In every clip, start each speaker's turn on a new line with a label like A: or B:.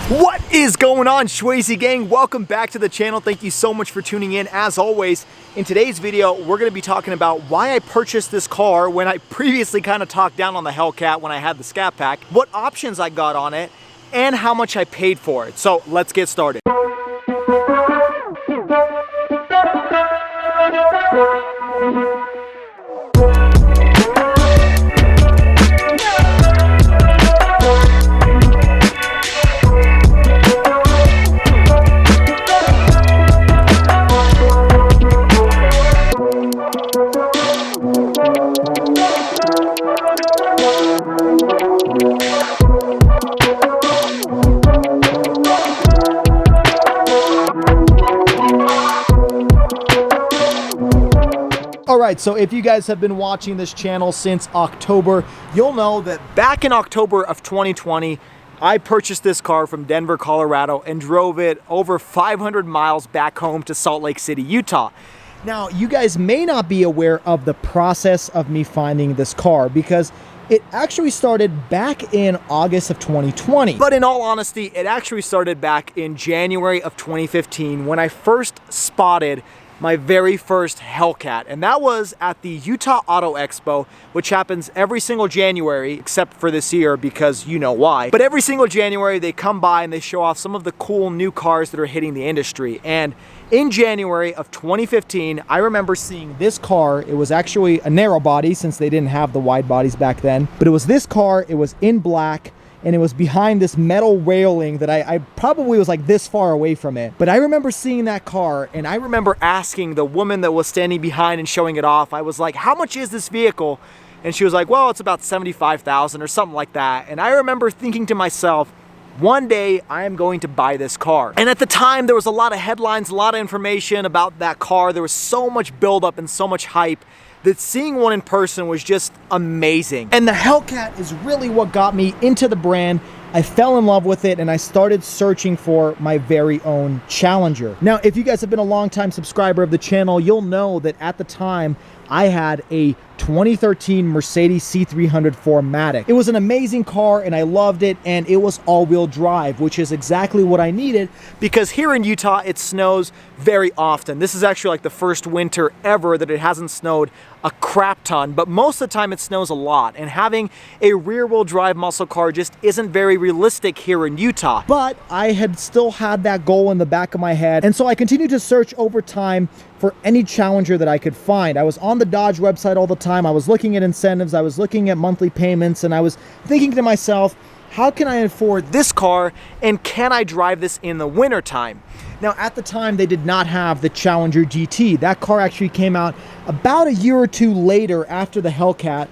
A: What is going on, Schwazy gang? Welcome back to the channel. Thank you so much for tuning in. As always, in today's video, we're going to be talking about why I purchased this car when I previously kind of talked down on the Hellcat when I had the Scat Pack, what options I got on it, and how much I paid for it. So let's get started. Alright, so if you guys have been watching this channel since October, you'll know that back in October of 2020, I purchased this car from Denver, Colorado, and drove it over 500 miles back home to Salt Lake City, Utah. Now, you guys may not be aware of the process of me finding this car because it actually started back in August of 2020. But in all honesty, it actually started back in January of 2015 when I first spotted my very first Hellcat, and that was at the Utah Auto Expo, which happens every single January, except for this year because you know why. But every single January they come by and they show off some of the cool new cars that are hitting the industry. And in January of 2015, I remember seeing this car. It was actually a narrow body since they didn't have the wide bodies back then, but it was this car. It was in black, and it was behind this metal railing that I probably was like this far away from it. But I remember seeing that car, and I remember asking the woman that was standing behind and showing it off, I was like, how much is this vehicle? And she was like, well, it's about $75,000 or something like that. And I remember thinking to myself, one day I am going to buy this car. And at the time there was a lot of headlines, a lot of information about that car. There was so much buildup and so much hype that seeing one in person was just amazing. And the Hellcat is really what got me into the brand. I fell in love with it and I started searching for my very own Challenger. Now, if you guys have been a long-time subscriber of the channel, you'll know that at the time I had a 2013 Mercedes C300 4MATIC. It was an amazing car and I loved it, and it was all-wheel drive, which is exactly what I needed because here in Utah it snows very often. This is actually like the first winter ever that it hasn't snowed a crap ton, but most of the time it snows a lot, and having a rear-wheel drive muscle car just isn't very realistic here in Utah. But I had still had that goal in the back of my head, and so I continued to search over time for any Challenger that I could find. I was on the Dodge website all the time. I was looking at incentives, I was looking at monthly payments, and I was thinking to myself, how can I afford this car, and can I drive this in the winter time? Now, at the time, they did not have the Challenger GT. That car actually came out about a year or two later after the Hellcat.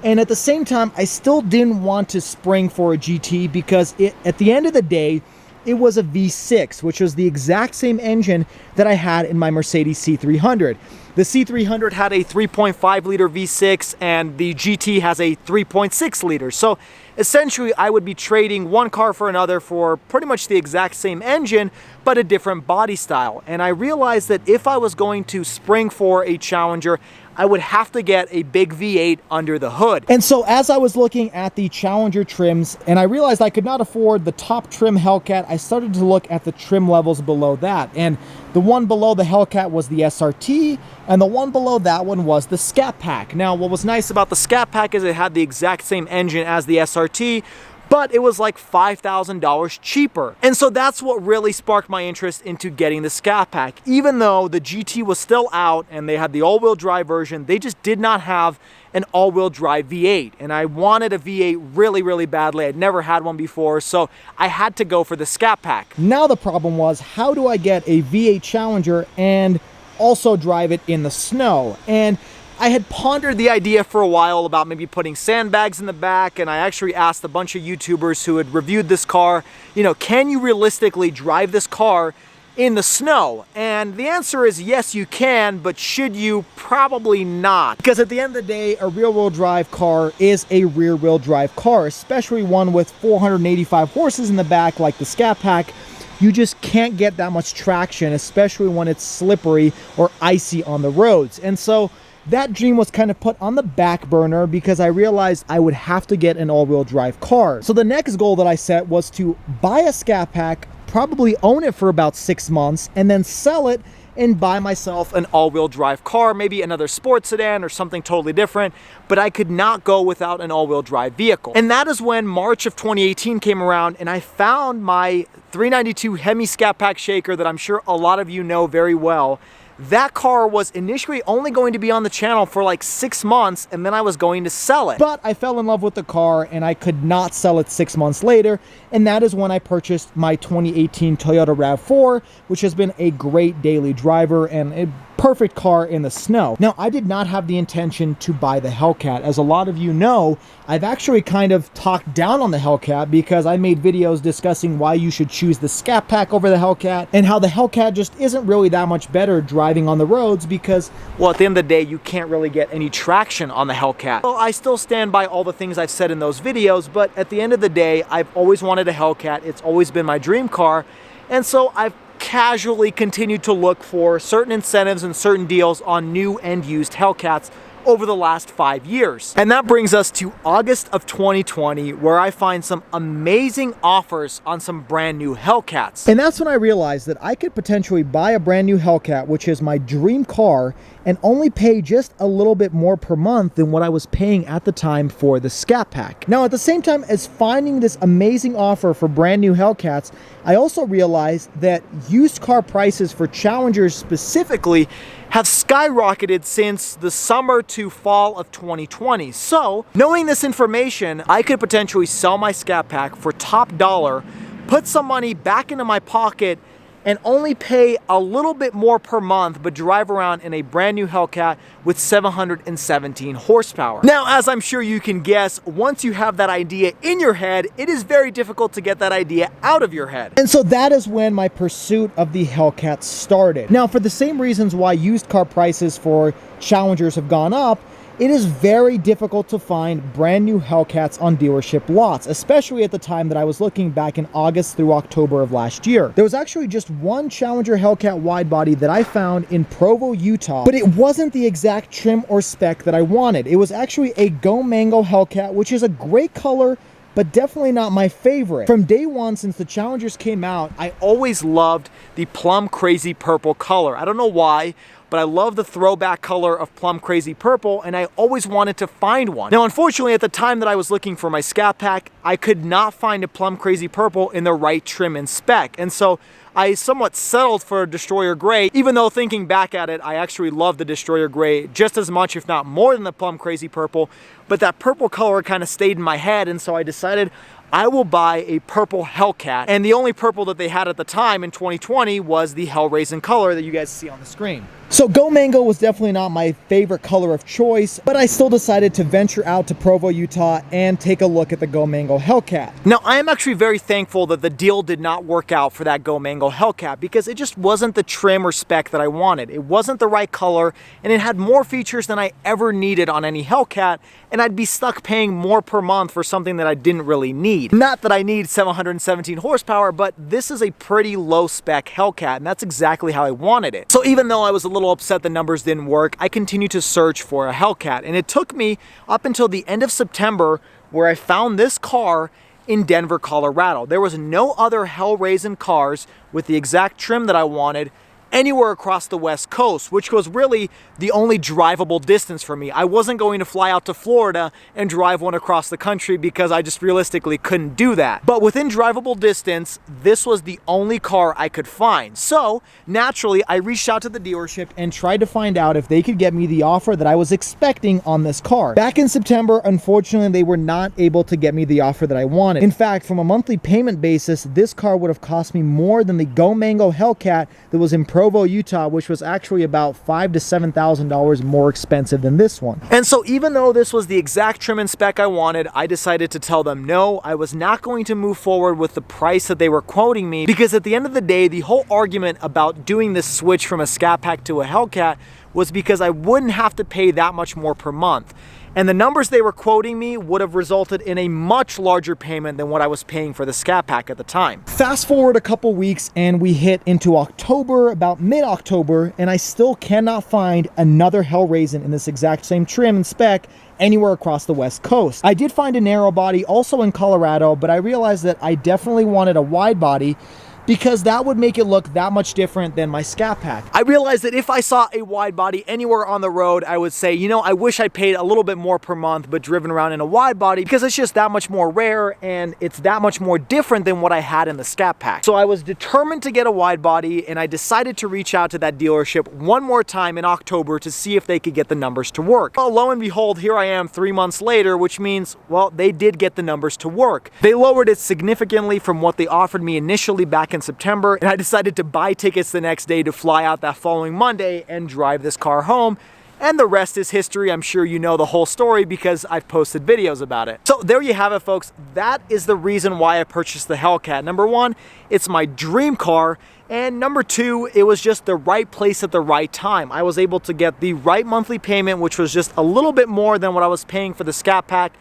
A: And at the same time, I still didn't want to spring for a GT because at the end of the day, it was a V6, which was the exact same engine that I had in my Mercedes C300. The C300 had a 3.5 liter V6 and the GT has a 3.6 liter. So essentially I would be trading one car for another for pretty much the exact same engine, but a different body style. And I realized that if I was going to spring for a Challenger, I would have to get a big V8 under the hood. And so as I was looking at the Challenger trims and I realized I could not afford the top trim Hellcat, I started to look at the trim levels below that. And the one below the Hellcat was the SRT, and the one below that one was the Scat Pack. Now, what was nice about the Scat Pack is it had the exact same engine as the SRT, but it was like $5,000 cheaper. And so that's what really sparked my interest into getting the Scat Pack. Even though the GT was still out and they had the all-wheel drive version, they just did not have an all-wheel drive V8. And I wanted a V8 really, really badly. I'd never had one before, so I had to go for the Scat Pack. Now the problem was, how do I get a V8 Challenger and also drive it in the snow? And I had pondered the idea for a while about maybe putting sandbags in the back, and I actually asked a bunch of YouTubers who had reviewed this car, you know, can you realistically drive this car in the snow? And the answer is yes, you can, but should you? Probably not. Because at the end of the day, a rear-wheel drive car is a rear-wheel drive car, especially one with 485 horses in the back like the Scat Pack. You just can't get that much traction, especially when it's slippery or icy on the roads. And so that dream was kind of put on the back burner because I realized I would have to get an all-wheel drive car. So the next goal that I set was to buy a Scat Pack, probably own it for about 6 months, and then sell it and buy myself an all-wheel drive car, maybe another sports sedan or something totally different, but I could not go without an all-wheel drive vehicle. And that is when March of 2018 came around and I found my 392 Hemi Scat Pack shaker that I'm sure a lot of you know very well. That car was initially only going to be on the channel for like 6 months, and then I was going to sell it. But I fell in love with the car and I could not sell it 6 months later, and that is when I purchased my 2018 Toyota RAV4, which has been a great daily driver and a perfect car in the snow. Now, I did not have the intention to buy the Hellcat. As a lot of you know, I've actually kind of talked down on the Hellcat because I made videos discussing why you should choose the Scat Pack over the Hellcat and how the Hellcat just isn't really that much better driving on the roads because, well, at the end of the day, you can't really get any traction on the Hellcat. Well, I still stand by all the things I've said in those videos, but at the end of the day, I've always wanted a Hellcat. It's always been my dream car, and so I've casually continued to look for certain incentives and certain deals on new and used Hellcats over the last 5 years. And that brings us to August of 2020, where I find some amazing offers on some brand new Hellcats. And that's when I realized that I could potentially buy a brand new Hellcat, which is my dream car, and only pay just a little bit more per month than what I was paying at the time for the Scat Pack. Now, at the same time as finding this amazing offer for brand new Hellcats, I also realized that used car prices for Challengers specifically have skyrocketed since the summer to fall of 2020. So, knowing this information, I could potentially sell my Scat Pack for top dollar, put some money back into my pocket, and only pay a little bit more per month, but drive around in a brand new Hellcat with 717 horsepower. Now, as I'm sure you can guess, once you have that idea in your head, it is very difficult to get that idea out of your head. And so that is when my pursuit of the Hellcat started. Now, for the same reasons why used car prices for Challengers have gone up, it is very difficult to find brand new Hellcats on dealership lots, especially at the time that I was looking back in August through October of last year. There was actually just one Challenger Hellcat Widebody that I found in Provo, Utah, but it wasn't the exact trim or spec that I wanted. It was actually a Go Mango Hellcat, which is a great color, but definitely not my favorite. From day one, since the Challengers came out, I always loved the plum crazy purple color. I don't know why, but I love the throwback color of plum crazy purple, and I always wanted to find one. Now, unfortunately, at the time that I was looking for my Scat Pack, I could not find a plum crazy purple in the right trim and spec, and so I somewhat settled for a Destroyer Gray, even though thinking back at it, I actually love the Destroyer Gray just as much, if not more than the plum crazy purple, but that purple color kind of stayed in my head, and so I decided I will buy a purple Hellcat, and the only purple that they had at the time in 2020 was the Hellraisin color that you guys see on the screen. So Go Mango was definitely not my favorite color of choice, but I still decided to venture out to Provo, Utah and take a look at the Go Mango Hellcat. Now, I am actually very thankful that the deal did not work out for that Go Mango Hellcat because it just wasn't the trim or spec that I wanted. It wasn't the right color, and it had more features than I ever needed on any Hellcat, and I'd be stuck paying more per month for something that I didn't really need. Not that I need 717 horsepower, but this is a pretty low spec Hellcat, and that's exactly how I wanted it. So even though I was a little upset the numbers didn't work, I continued to search for a Hellcat, and it took me up until the end of September where I found this car in Denver, Colorado. There was no other Hellraisin cars with the exact trim that I wanted anywhere across the West Coast, which was really the only drivable distance for me. I wasn't going to fly out to Florida and drive one across the country because I just realistically couldn't do that. But within drivable distance, this was the only car I could find. So naturally, I reached out to the dealership and tried to find out if they could get me the offer that I was expecting on this car. Back in September, unfortunately, they were not able to get me the offer that I wanted. In fact, from a monthly payment basis, this car would have cost me more than the Go Mango Hellcat that was in Provo, Utah, which was actually about $5,000 to $7,000 more expensive than this one. And so even though this was the exact trim and spec I wanted, I decided to tell them no, I was not going to move forward with the price that they were quoting me, because at the end of the day, the whole argument about doing this switch from a Scat Pack to a Hellcat was because I wouldn't have to pay that much more per month. And the numbers they were quoting me would have resulted in a much larger payment than what I was paying for the Scat Pack at the time. Fast forward a couple weeks and we hit into October, about mid-October, and I still cannot find another Hellraisin in this exact same trim and spec anywhere across the West Coast. I did find a narrow body also in Colorado, but I realized that I definitely wanted a wide body because that would make it look that much different than my Scat Pack. I realized that if I saw a wide body anywhere on the road, I would say, you know, I wish I paid a little bit more per month, but driven around in a wide body because it's just that much more rare and it's that much more different than what I had in the Scat Pack. So I was determined to get a wide body and I decided to reach out to that dealership one more time in October to see if they could get the numbers to work. Well, lo and behold, here I am 3 months later, which means, well, they did get the numbers to work. They lowered it significantly from what they offered me initially back in September, and I decided to buy tickets the next day to fly out that following Monday and drive this car home. And the rest is history. I'm sure you know the whole story because I've posted videos about it. So there you have it, folks. That is the reason why I purchased the Hellcat. Number one, it's my dream car. And number two, it was just the right place at the right time. I was able to get the right monthly payment, which was just a little bit more than what I was paying for the Scat Pack.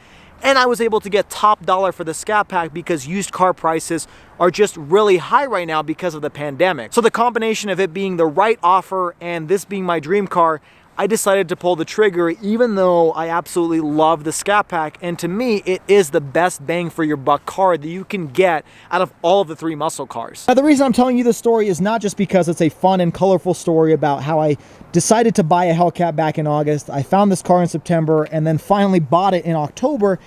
A: And I was able to get top dollar for the Scat Pack because used car prices are just really high right now because of the pandemic. So the combination of it being the right offer and this being my dream car, I decided to pull the trigger even though I absolutely love the Scat Pack, and to me it is the best bang for your buck car that you can get out of all of the 3 muscle cars. Now the reason I'm telling you this story is not just because it's a fun and colorful story about how I decided to buy a Hellcat back in August, I found this car in September, and then finally bought it in October,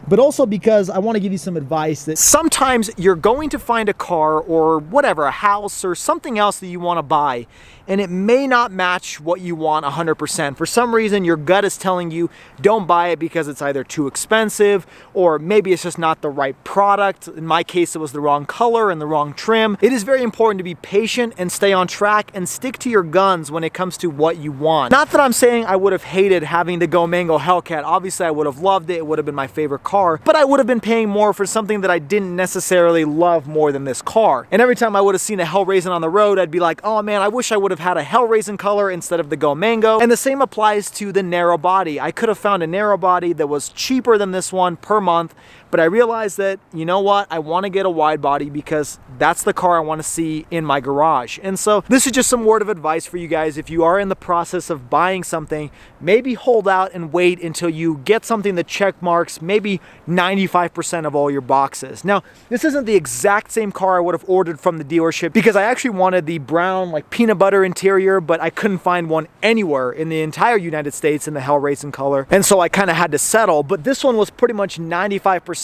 A: but also because I want to give you some advice that sometimes you're going to find a car or whatever, a house or something else that you want to buy, and it may not match what you want 100%. For some reason, your gut is telling you don't buy it because it's either too expensive or maybe it's just not the right product. In my case, it was the wrong color and the wrong trim. It is very important to be patient and stay on track and stick to your guns when it comes to what you want. Not that I'm saying I would have hated having the Go Mango Hellcat. Obviously, I would have loved it. It would have been my favorite car, but I would have been paying more for something that I didn't necessarily love more than this car. And every time I would have seen a Hellraisin on the road, I'd be like, oh man, I wish I would have had a Hellraisin color instead of the Go Mango. And the same applies to the narrow body. I could have found a narrow body that was cheaper than this one per month, but I realized that, you know what, I want to get a wide body because that's the car I want to see in my garage. And so this is just some word of advice for you guys. If you are in the process of buying something, maybe hold out and wait until you get something that check marks maybe 95% of all your boxes. Now, this isn't the exact same car I would have ordered from the dealership because I actually wanted the brown, like peanut butter interior, but I couldn't find one anywhere in the entire United States in the Hellraisin color. And so I kind of had to settle, but this one was pretty much 95%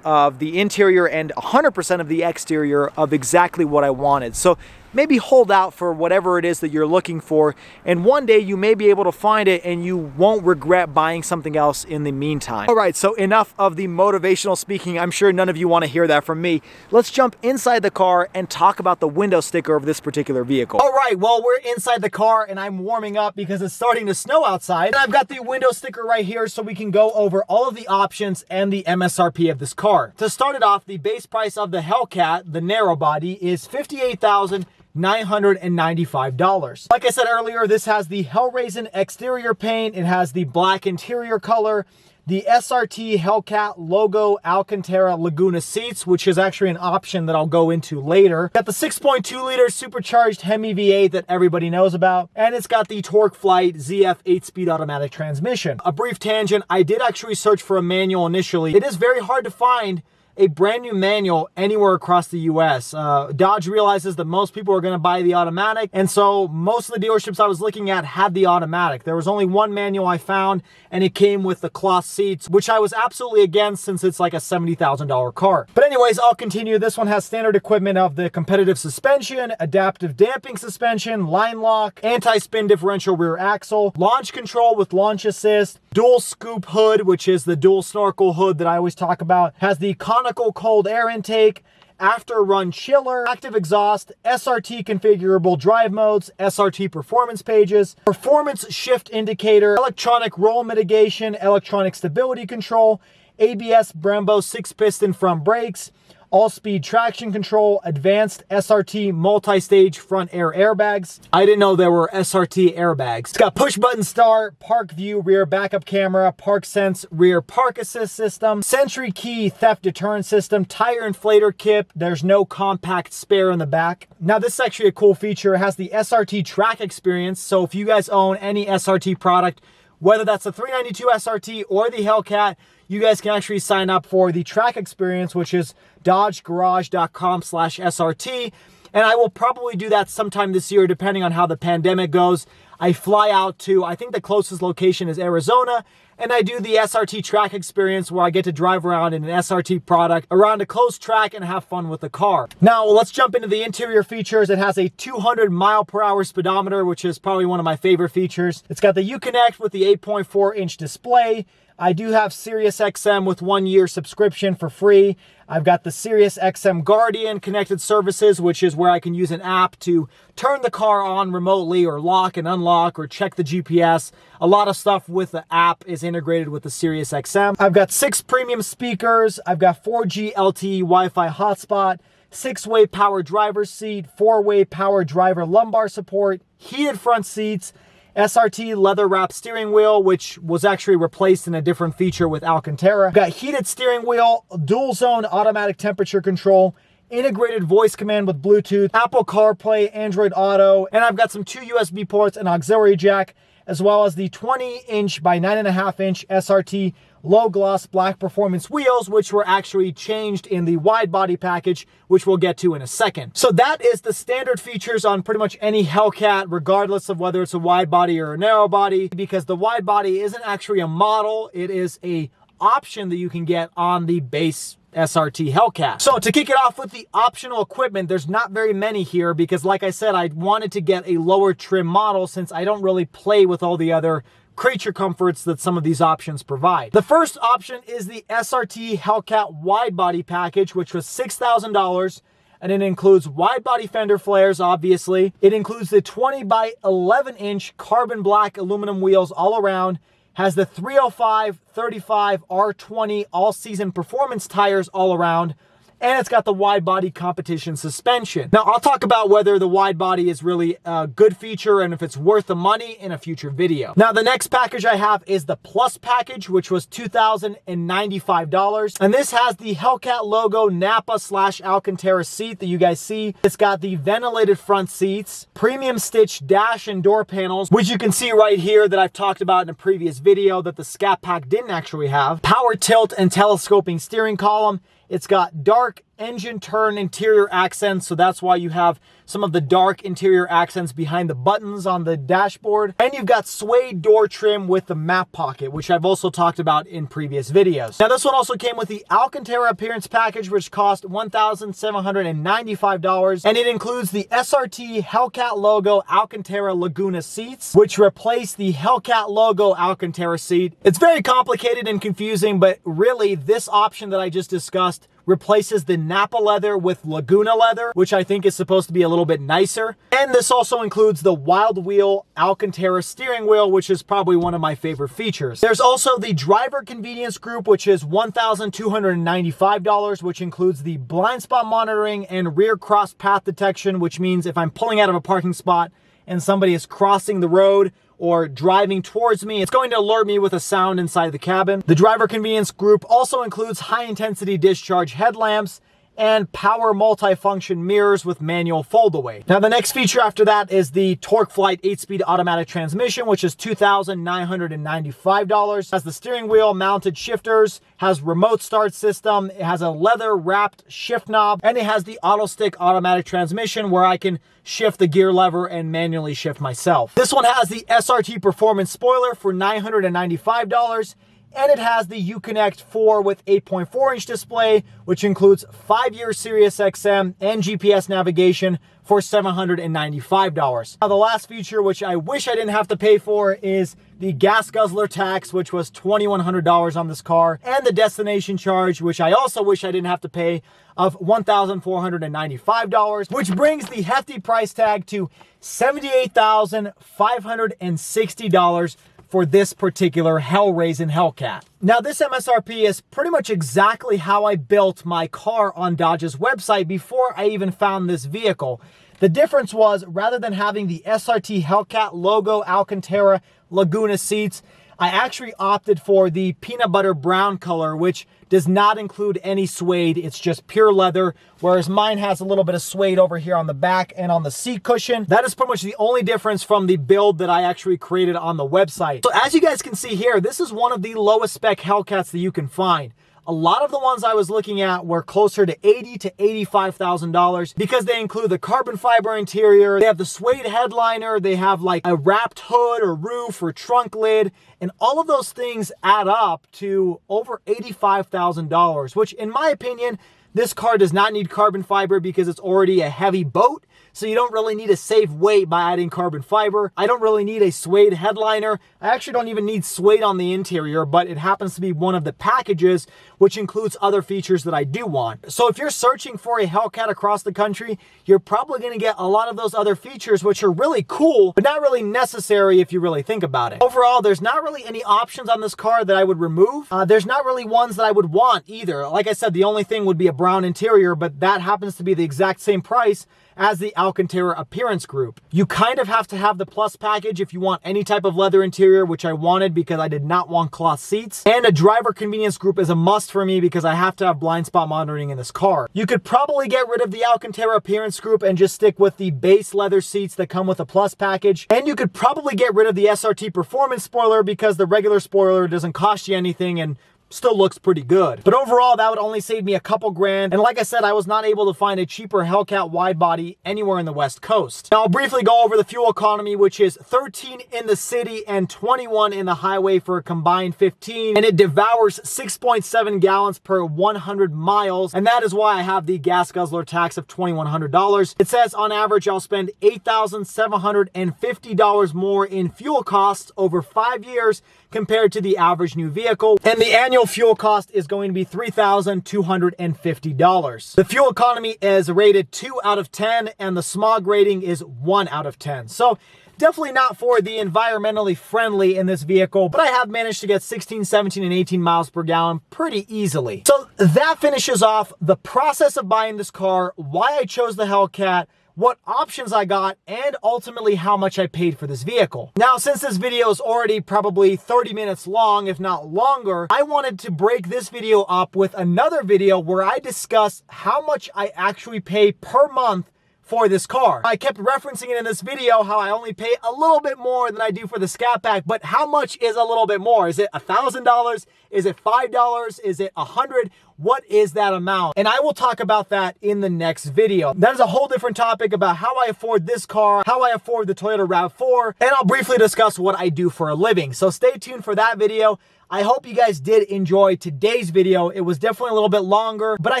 A: of the interior and 100% of the exterior of exactly what I wanted. So maybe hold out for whatever it is that you're looking for, and one day you may be able to find it and you won't regret buying something else in the meantime. All right, so enough of the motivational speaking. I'm sure none of you want to hear that from me. Let's jump inside the car and talk about the window sticker of this particular vehicle. All right, well, we're inside the car and I'm warming up because it's starting to snow outside. And I've got the window sticker right here so we can go over all of the options and the MSRP of this car. To start it off, the base price of the Hellcat, the narrow body, is $58,995. Like I said earlier, this has the Hellraisin exterior paint. It has the black interior color, the SRT Hellcat logo Alcantara Laguna seats, which is actually an option that I'll go into later. Got the 6.2 liter supercharged Hemi V8 that everybody knows about, and it's got the Torque Flight ZF 8-speed automatic transmission. A brief tangent, I did actually search for a manual initially. It is very hard to find a brand new manual anywhere across the US. Dodge realizes that most people are going to buy the automatic, and so most of the dealerships I was looking at had the automatic. There was only one manual I found, and it came with the cloth seats, which I was absolutely against since it's like a $70,000 car. But anyways, I'll continue. This one has standard equipment of the competitive suspension, adaptive damping suspension, line lock, anti-spin differential rear axle, launch control with launch assist, dual scoop hood, which is the dual snorkel hood that I always talk about, has the conical cold air intake, after run chiller, active exhaust, SRT configurable drive modes, SRT performance pages, performance shift indicator, electronic roll mitigation, electronic stability control, ABS Brembo 6-piston front brakes, all-speed traction control, advanced SRT multi-stage front air airbags. I didn't know there were SRT airbags. It's got push-button start, park view, rear backup camera, park sense, rear park assist system, Sentry key theft deterrent system, tire inflator kit. There's no compact spare in the back. Now this is actually a cool feature. It has the SRT track experience. So if you guys own any SRT product, whether that's the 392 SRT or the Hellcat, you guys can actually sign up for the track experience, which is dodgegarage.com/SRT. And I will probably do that sometime this year, depending on how the pandemic goes. I fly out to, I think the closest location is Arizona, and I do the SRT track experience where I get to drive around in an SRT product around a closed track and have fun with the car. Now, let's jump into the interior features. It has a 200 mile per hour speedometer, which is probably one of my favorite features. It's got the Uconnect with the 8.4-inch display. I do have SiriusXM with 1 year subscription for free. I've got the SiriusXM Guardian connected services, which is where I can use an app to turn the car on remotely or lock and unlock or check the GPS. A lot of stuff with the app is integrated with the SiriusXM. I've got 6 premium speakers. I've got 4G LTE Wi-Fi hotspot, 6-way power driver's seat, 4-way power driver lumbar support, heated front seats, SRT leather wrap steering wheel, which was actually replaced in a different feature with Alcantara. Got heated steering wheel, dual zone automatic temperature control, integrated voice command with Bluetooth, Apple CarPlay, Android Auto, and I've got some 2 USB ports and auxiliary jack, as well as the 20-inch by 9.5-inch SRT low gloss black performance wheels, which were actually changed in the wide body package, which we'll get to in a second. So that is the standard features on pretty much any Hellcat, regardless of whether it's a wide body or a narrow body, because the wide body isn't actually a model, it is a option that you can get on the base SRT Hellcat. So to kick it off with the optional equipment, there's not very many here because, like I said, I wanted to get a lower trim model since I don't really play with all the other creature comforts that some of these options provide. The first option is the SRT Hellcat Widebody package, which was $6,000, and it includes wide body fender flares, obviously. It includes the 20 by 11-inch carbon black aluminum wheels all around, has the 305/35 R20 all-season performance tires all around, and it's got the wide body competition suspension. Now, I'll talk about whether the wide body is really a good feature and if it's worth the money in a future video. Now, the next package I have is the Plus package, which was $2,095. And this has the Hellcat logo Napa/Alcantara seat that you guys see. It's got the ventilated front seats, premium stitch dash and door panels, which you can see right here that I've talked about in a previous video that the Scat Pack didn't actually have. Power tilt and telescoping steering column. It's got dark engine turn interior accents, so that's why you have some of the dark interior accents behind the buttons on the dashboard. And you've got suede door trim with the map pocket, which I've also talked about in previous videos. Now, this one also came with the Alcantara appearance package, which cost $1,795, and it includes the SRT Hellcat logo Alcantara Laguna seats, which replace the Hellcat logo Alcantara seat. It's very complicated and confusing, but really this option that I just discussed replaces the Napa leather with Laguna leather, which I think is supposed to be a little bit nicer. And this also includes the Wild Wheel Alcantara steering wheel, which is probably one of my favorite features. There's also the driver convenience group, which is $1,295, which includes the blind spot monitoring and rear cross path detection, which means if I'm pulling out of a parking spot and somebody is crossing the road or driving towards me, it's going to alert me with a sound inside the cabin. The driver convenience group also includes high intensity discharge headlamps and power multifunction mirrors with manual fold-away. Now, the next feature after that is the TorqueFlite 8-speed automatic transmission, which is $2,995. Has the steering wheel mounted shifters, has remote start system, it has a leather wrapped shift knob, and it has the auto stick automatic transmission where I can shift the gear lever and manually shift myself. This one has the SRT performance spoiler for $995. And it has the Uconnect 4 with 8.4-inch display, which includes 5-year SiriusXM and GPS navigation for $795. Now, the last feature, which I wish I didn't have to pay for, is the gas guzzler tax, which was $2,100 on this car, and the destination charge, which I also wish I didn't have to pay, of $1,495, which brings the hefty price tag to $78,560 for this particular Hellraisin Hellcat. Now, this MSRP is pretty much exactly how I built my car on Dodge's website before I even found this vehicle. The difference was, rather than having the SRT Hellcat logo Alcantara Laguna seats, I actually opted for the peanut butter brown color, which does not include any suede. It's just pure leather, whereas mine has a little bit of suede over here on the back and on the seat cushion. That is pretty much the only difference from the build that I actually created on the website. So as you guys can see here, this is one of the lowest spec Hellcats that you can find. A lot of the ones I was looking at were closer to $80,000 to $85,000 because they include the carbon fiber interior, they have the suede headliner, they have like a wrapped hood or roof or trunk lid, and all of those things add up to over $85,000, which in my opinion, this car does not need carbon fiber because it's already a heavy boat. So you don't really need to save weight by adding carbon fiber. I don't really need a suede headliner. I actually don't even need suede on the interior, but it happens to be one of the packages, which includes other features that I do want. So if you're searching for a Hellcat across the country, you're probably gonna get a lot of those other features, which are really cool, but not really necessary if you really think about it. Overall, there's not really any options on this car that I would remove. There's not really ones that I would want either. Like I said, the only thing would be a brown interior, but that happens to be the exact same price as the Alcantara Appearance Group. You kind of have to have the Plus package if you want any type of leather interior, which I wanted because I did not want cloth seats. And a driver convenience group is a must for me because I have to have blind spot monitoring in this car. You could probably get rid of the Alcantara Appearance Group and just stick with the base leather seats that come with a Plus package. And you could probably get rid of the SRT Performance spoiler because the regular spoiler doesn't cost you anything and still looks pretty good. But overall, that would only save me a couple grand. And like I said, I was not able to find a cheaper Hellcat Widebody anywhere in the West Coast. Now, I'll briefly go over the fuel economy, which is 13 in the city and 21 in the highway for a combined 15. And it devours 6.7 gallons per 100 miles. And that is why I have the gas guzzler tax of $2,100. It says on average, I'll spend $8,750 more in fuel costs over 5 years compared to the average new vehicle. And the annual fuel cost is going to be $3,250. The fuel economy is rated 2 out of 10 and the smog rating is 1 out of 10. So definitely not for the environmentally friendly in this vehicle, but I have managed to get 16, 17, and 18 miles per gallon pretty easily. So that finishes off the process of buying this car, why I chose the Hellcat, what options I got, and ultimately how much I paid for this vehicle. Now, since this video is already probably 30 minutes long, if not longer, I wanted to break this video up with another video where I discuss how much I actually pay per month for this car. I kept referencing it in this video how I only pay a little bit more than I do for the Scat Pack, but how much is a little bit more? Is it $1,000? Is it $5? Is it $100? What is that amount? And I will talk about that in the next video. That is a whole different topic about how I afford this car, how I afford the Toyota RAV4, and I'll briefly discuss what I do for a living. So stay tuned for that video. I hope you guys did enjoy today's video. It was definitely a little bit longer, but I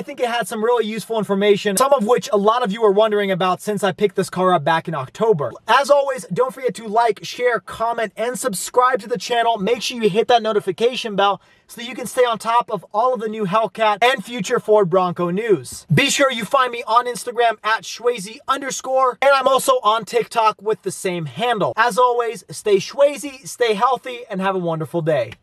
A: think it had some really useful information, some of which a lot of you are wondering about since I picked this car up back in October. As always, don't forget to like, share, comment, and subscribe to the channel. Make sure you hit that notification bell so that you can stay on top of all of the new Hellcat and future Ford Bronco news. Be sure you find me on Instagram at Schwazy_, and I'm also on TikTok with the same handle. As always, stay Schwazy, stay healthy, and have a wonderful day.